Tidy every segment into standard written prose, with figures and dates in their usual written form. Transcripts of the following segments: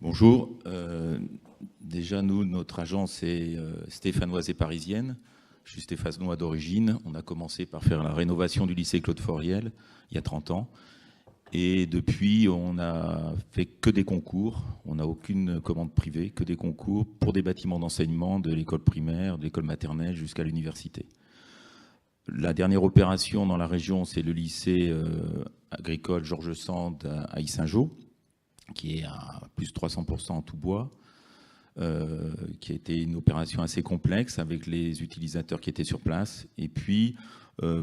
Bonjour. Déjà, nous, notre agence est stéphanoise et parisienne. Je suis stéphanois d'origine. On a commencé par faire la rénovation du lycée Claude Fauriel il y a 30 ans. Et depuis, on n'a fait que des concours. On n'a aucune commande privée, que des concours pour des bâtiments d'enseignement de l'école primaire, de l'école maternelle jusqu'à l'université. La dernière opération dans la région, c'est le lycée agricole Georges Sand à Yssingeaux, qui est à plus de 300% en tout bois, qui a été une opération assez complexe avec les utilisateurs qui étaient sur place. Et puis,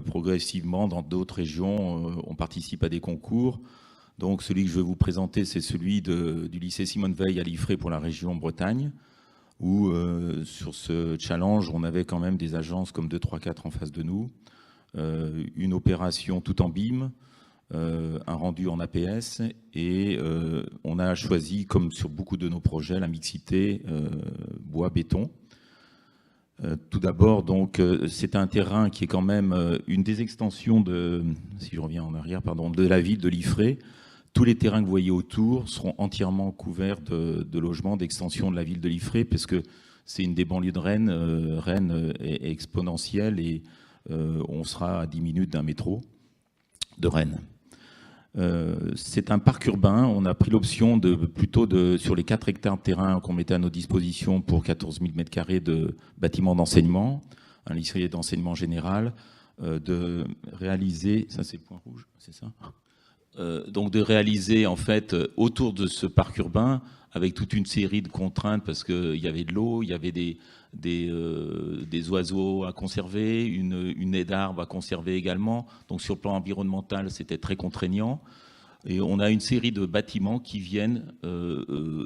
progressivement, dans d'autres régions, on participe à des concours. Donc, celui que je vais vous présenter, c'est celui du lycée Simone Veil à Liffré pour la région Bretagne, où sur ce challenge, on avait quand même des agences comme 2, 3, 4 en face de nous, une opération tout en BIM, un rendu en APS, et on a choisi, comme sur beaucoup de nos projets, la mixité bois-béton. Tout d'abord, donc, c'est un terrain qui est quand même une des extensions si je reviens en arrière, pardon, de la ville de Liffré. Tous les terrains que vous voyez autour seront entièrement couverts de logements d'extension de la ville de Liffré, parce que c'est une des banlieues de Rennes. Rennes est exponentielle et on sera à 10 minutes d'un métro de Rennes. C'est un parc urbain. On a pris l'option sur les 4 hectares de terrain qu'on mettait à nos dispositions pour 14 000 m² de bâtiments d'enseignement, un lycée d'enseignement général, de réaliser, ça c'est le point rouge, c'est ça, donc de réaliser en fait autour de ce parc urbain avec toute une série de contraintes, parce qu'il y avait de l'eau, il y avait des oiseaux à conserver, une haie d'arbres à conserver également. Donc sur le plan environnemental, c'était très contraignant. Et on a une série de bâtiments qui viennent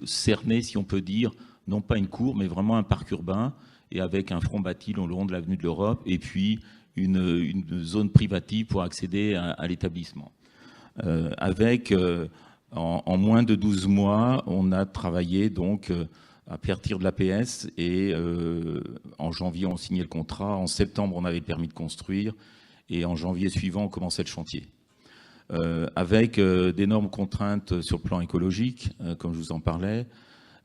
cerner, si on peut dire, non pas une cour, mais vraiment un parc urbain, et avec un front bâti le long de l'avenue de l'Europe, et puis une zone privative pour accéder à l'établissement. En moins de 12 mois, on a travaillé donc à partir de l'APS, et en janvier, on signait le contrat. En septembre, on avait le permis de construire, et en janvier suivant, on commençait le chantier. Avec d'énormes contraintes sur le plan écologique, comme je vous en parlais,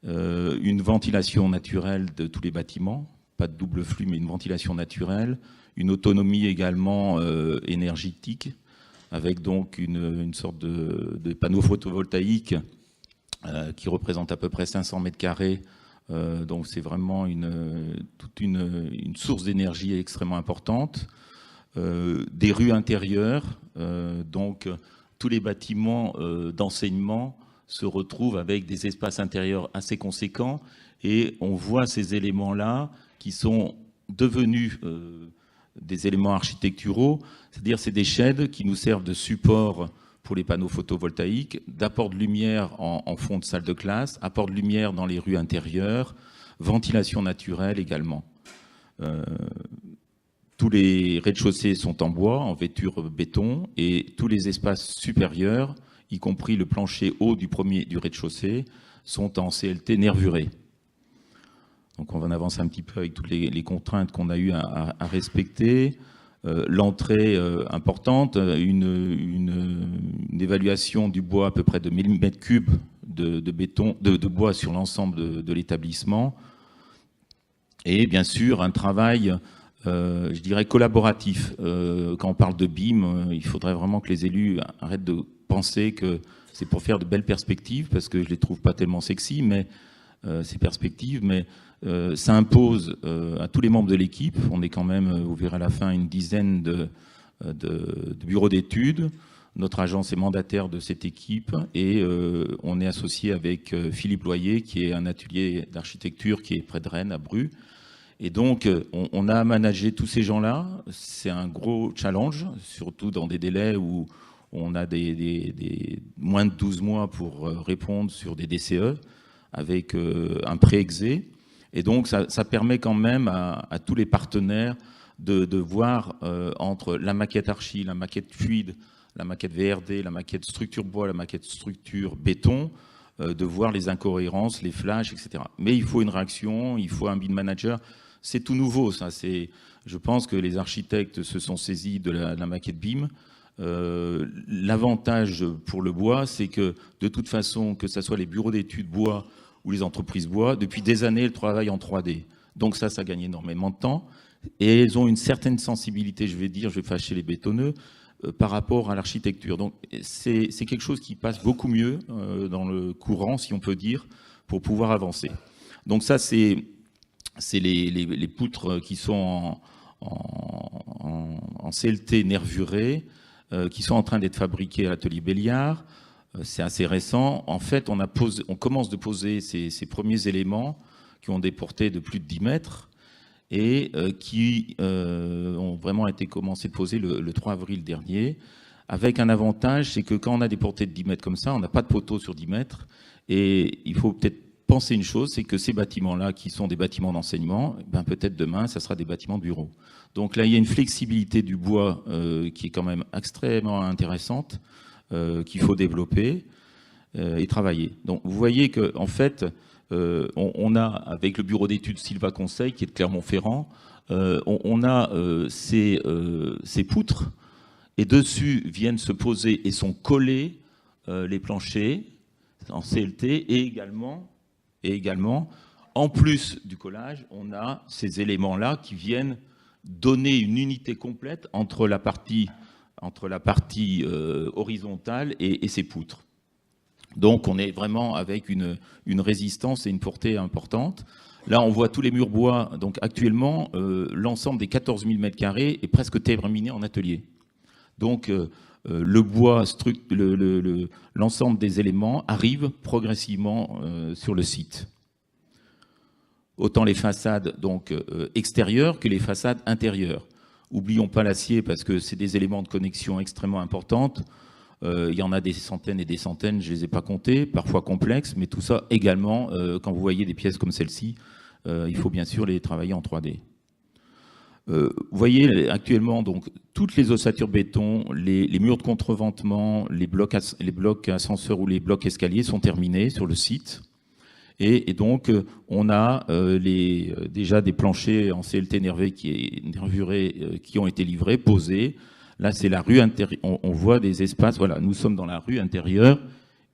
une ventilation naturelle de tous les bâtiments, pas de double flux, mais une ventilation naturelle, une autonomie également énergétique, avec donc une sorte de panneau photovoltaïque qui représente à peu près 500 m². Donc c'est vraiment toute une source d'énergie extrêmement importante. Des rues intérieures, donc tous les bâtiments d'enseignement se retrouvent avec des espaces intérieurs assez conséquents, et on voit ces éléments-là qui sont devenus des éléments architecturaux, c'est-à-dire c'est des sheds qui nous servent de support pour les panneaux photovoltaïques, d'apport de lumière en fond de salle de classe, apport de lumière dans les rues intérieures, ventilation naturelle également. Tous les rez-de-chaussée sont en bois, en vêture béton, et tous les espaces supérieurs, y compris le plancher haut du rez-de-chaussée, sont en CLT nervuré. Donc on va en avancer un petit peu avec toutes les contraintes qu'on a eu à respecter. L'entrée importante, une évaluation du bois à peu près de 1000 m³ de bois sur l'ensemble de l'établissement. Et bien sûr, un travail, je dirais, collaboratif. Quand on parle de BIM, il faudrait vraiment que les élus arrêtent de penser que c'est pour faire de belles perspectives, parce que je ne les trouve pas tellement sexy, mais ces perspectives, mais ça impose à tous les membres de l'équipe. On est quand même, vous verrez à la fin, une dizaine de bureaux d'études. Notre agence est mandataire de cette équipe, et on est associé avec Philippe Loyer, qui est un atelier d'architecture qui est près de Rennes, à Bru. Et donc, on a managé tous ces gens-là. C'est un gros challenge, surtout dans des délais où on a moins de 12 mois pour répondre sur des DCE, avec un pré-exé. Et donc, ça permet quand même à tous les partenaires de voir entre la maquette archi, la maquette fluide, la maquette VRD, la maquette structure bois, la maquette structure béton, de voir les incohérences, les flashs, etc. Mais il faut une réaction, il faut un BIM manager. C'est tout nouveau, ça. Je pense que les architectes se sont saisis de la maquette BIM. L'avantage pour le bois, c'est que de toute façon, que ce soit les bureaux d'études bois ou les entreprises bois, depuis des années, elles travaillent en 3D. Donc ça gagne énormément de temps. Et elles ont une certaine sensibilité, je vais fâcher les bétonneux, par rapport à l'architecture. Donc c'est quelque chose qui passe beaucoup mieux dans le courant, si on peut dire, pour pouvoir avancer. Donc ça, c'est les poutres qui sont en CLT nervuré, qui sont en train d'être fabriquées à l'atelier Béliard. C'est assez récent. En fait, on commence de poser ces premiers éléments qui ont des portées de plus de 10 mètres et qui ont vraiment été commencés de poser le 3 avril dernier, avec un avantage, c'est que quand on a des portées de 10 mètres comme ça, on n'a pas de poteau sur 10 mètres, et il faut peut-être penser une chose, c'est que ces bâtiments-là, qui sont des bâtiments d'enseignement, ben peut-être demain, ça sera des bâtiments de bureaux. Donc là, il y a une flexibilité du bois qui est quand même extrêmement intéressante, qu'il faut développer et travailler. Donc vous voyez qu'en fait, on a, avec le bureau d'études Sylva Conseil, qui est de Clermont-Ferrand, on a ces poutres, et dessus viennent se poser et sont collés les planchers en CLT, et également, en plus du collage, on a ces éléments-là qui viennent donner une unité complète entre la partie horizontale et ces poutres. Donc on est vraiment avec une résistance et une portée importante. Là, on voit tous les murs bois. Donc actuellement, l'ensemble des 14 000 m² est presque terminé en atelier. Donc le bois, l'ensemble des éléments arrive progressivement sur le site. Autant les façades donc extérieures que les façades intérieures. Oublions pas l'acier parce que c'est des éléments de connexion extrêmement importantes. Il y en a des centaines et des centaines, je ne les ai pas comptés, parfois complexes, mais tout ça également, quand vous voyez des pièces comme celle-ci, il faut bien sûr les travailler en 3D. Vous voyez actuellement donc toutes les ossatures béton, les murs de contreventement, les blocs ascenseurs ou les blocs escaliers sont terminés sur le site. Et donc on a déjà des planchers en CLT nervuré qui ont été livrés, posés. Là, c'est la rue intérieure. On voit des espaces. Voilà, nous sommes dans la rue intérieure.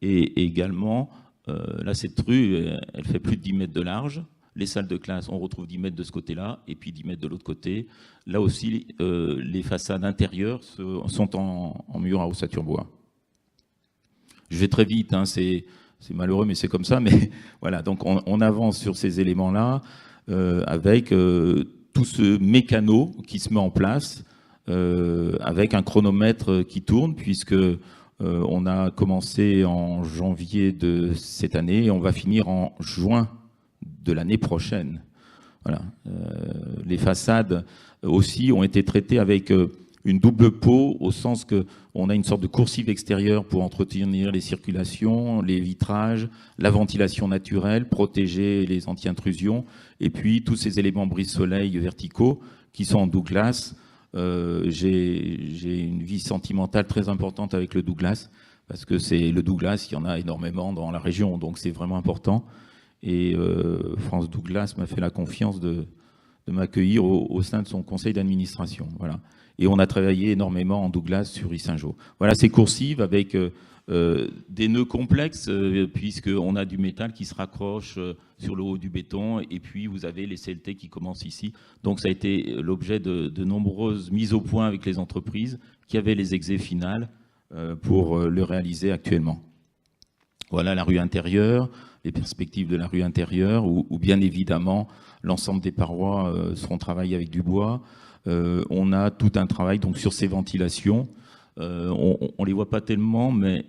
Et également, là, cette rue, elle fait plus de 10 mètres de large. Les salles de classe, on retrouve 10 mètres de ce côté-là, et puis 10 mètres de l'autre côté. Là aussi, les façades intérieures sont en mur à ossature bois. Je vais très vite, hein, c'est malheureux, mais c'est comme ça. Mais voilà, donc on avance sur ces éléments-là avec tout ce mécano qui se met en place. Avec un chronomètre qui tourne, puisque on a commencé en janvier de cette année et on va finir en juin de l'année prochaine. Voilà. Les façades aussi ont été traitées avec une double peau, au sens qu'on a une sorte de coursive extérieure pour entretenir les circulations, les vitrages, la ventilation naturelle, protéger les anti-intrusions, et puis tous ces éléments brise-soleil verticaux qui sont en Douglas. J'ai une vie sentimentale très importante avec le Douglas, parce que c'est le Douglas, il y en a énormément dans la région, donc c'est vraiment important. Et France Douglas m'a fait la confiance de m'accueillir au sein de son conseil d'administration. Voilà. Et on a travaillé énormément en Douglas sur Yssingeaux. Voilà, c'est coursive avec des nœuds complexes, puisqu'on a du métal qui se raccroche sur le haut du béton, et puis vous avez les CLT qui commencent ici. Donc ça a été l'objet de nombreuses mises au point avec les entreprises qui avaient les exés finales pour le réaliser actuellement. Voilà la rue intérieure, les perspectives de la rue intérieure, où bien évidemment l'ensemble des parois seront travaillées avec du bois. On a tout un travail donc sur ces ventilations. On ne les voit pas tellement, mais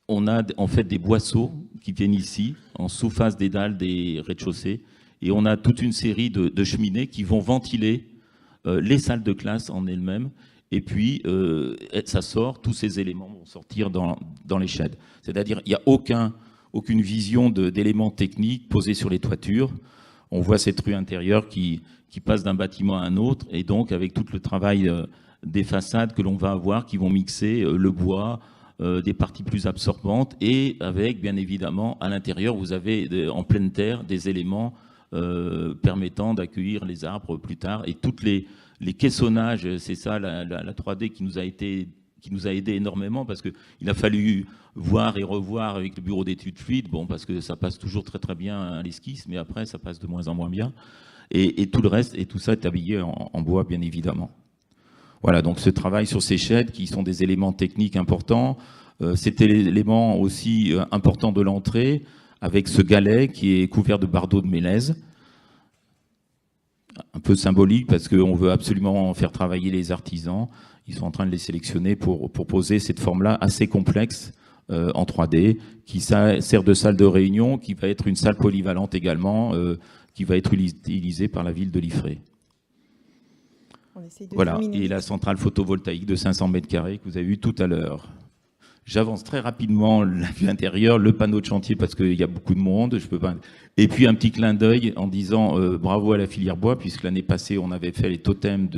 on a en fait des boisseaux qui viennent ici, en sous-face des dalles des rez-de-chaussée, et on a toute une série de cheminées qui vont ventiler les salles de classe en elles-mêmes, et puis ça sort, tous ces éléments vont sortir dans les sheds. C'est-à-dire il n'y a aucune vision d'éléments techniques posés sur les toitures. On voit cette rue intérieure qui passe d'un bâtiment à un autre, et donc avec tout le travail des façades que l'on va avoir, qui vont mixer le bois, des parties plus absorbantes, et avec, bien évidemment, à l'intérieur, vous avez en pleine terre des éléments permettant d'accueillir les arbres plus tard, et toutes les les caissonnages, c'est ça la 3D qui nous a aidé énormément, parce qu'il a fallu voir et revoir avec le bureau d'études fluides, bon, parce que ça passe toujours très très bien à l'esquisse, mais après ça passe de moins en moins bien. Et tout le reste, et tout ça est habillé en bois, bien évidemment. Voilà, donc ce travail sur ces sheds, qui sont des éléments techniques importants, c'était l'élément aussi important de l'entrée, avec ce galet qui est couvert de bardeaux de mélèze. Un peu symbolique, parce qu'on veut absolument faire travailler les artisans. Ils sont en train de les sélectionner pour poser cette forme-là assez complexe en 3D, qui sert de salle de réunion, qui va être une salle polyvalente également, qui va être utilisée par la ville de Liffré. Voilà, et la centrale photovoltaïque de 500 mètres carrés que vous avez vue tout à l'heure. J'avance très rapidement la vue intérieure, le panneau de chantier parce qu'il y a beaucoup de monde, je peux pas. Et puis un petit clin d'œil en disant bravo à la filière bois, puisque l'année passée on avait fait les totems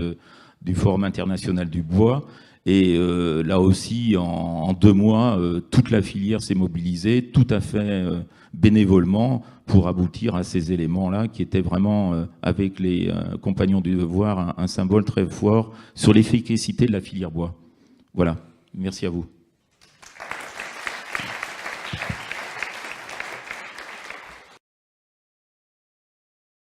du Forum international du bois. Et là aussi, en 2 mois, toute la filière s'est mobilisée, tout à fait bénévolement, pour aboutir à ces éléments-là, qui étaient vraiment, avec les compagnons du devoir, un symbole très fort sur l'efficacité de la filière bois. Voilà, merci à vous.